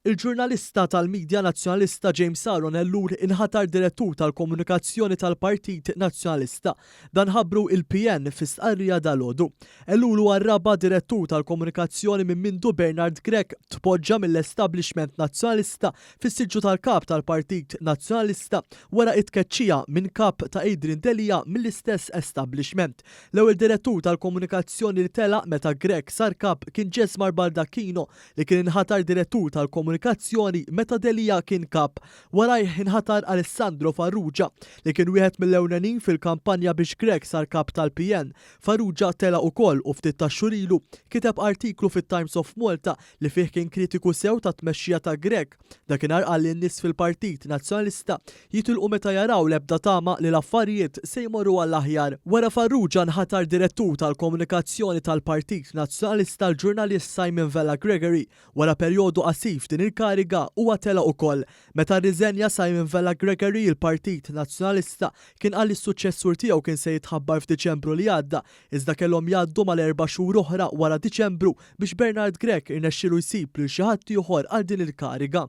Il-ġurnalista tal-Midja Nazzjonalista James Aron ellur inħatar direttur tal-komunikazzjoni tal-Partit Nazzjonalista. Dan ħabbru il-PN fi stqarrija dalgħodu. Ellur huwa r-raba' direttur tal-komunikazzjoni minn mindu Bernard Grech tpoġġa mill-establishment nazzjonalista fis-siġġu tal-kap tal-Partit Nazzjonalista wara it-tkeċċija minn kap ta' Adrian Delija mill-istess establishment. L-ewwel direttur tal-komunikazzjoni li telaq meta Grech sar kap kien Jesmar Baldacchino li kien inħatar direttur tal-komunikazzjoni meta Delija kien kap. Warajh inħatar Alessandro Farrugia li kien wieħed mill-ewlenin fil-kampanja biex Grech sar kap tal-PN. Farrugia tela wkoll u ftit ta' xhur ilu kiteb artiklu fit-Times of Malta li fih kien kritiku sew ta' tmexxija ta' Grech. Dakinhar qal li n-nies fil-Partit Nazzjonalista jitilqu meta jaraw l-ebda tama li l-affarijiet se jmorru għall-aħjar. Wara Farrugia nħatar direttur tal-komunikazzjoni tal-Partit Nazzjonalista l-ġurnalist Simon Vella Gregory wara perjodu qasif din il-kariga huwa tela wkoll. Meta rriżenja Simon Vella Gregory il-Partit Nazzjonalista kien qal li s-suċċessur tiegħu kien se jitħabbar f'Diċembru li għadda, iżda kellhom jgħaddu mal-4 xhur oħra wara Diċembru biex Bernard Grech irnexxielu jsib lil xi ħadd ieħor għal din il-kariga.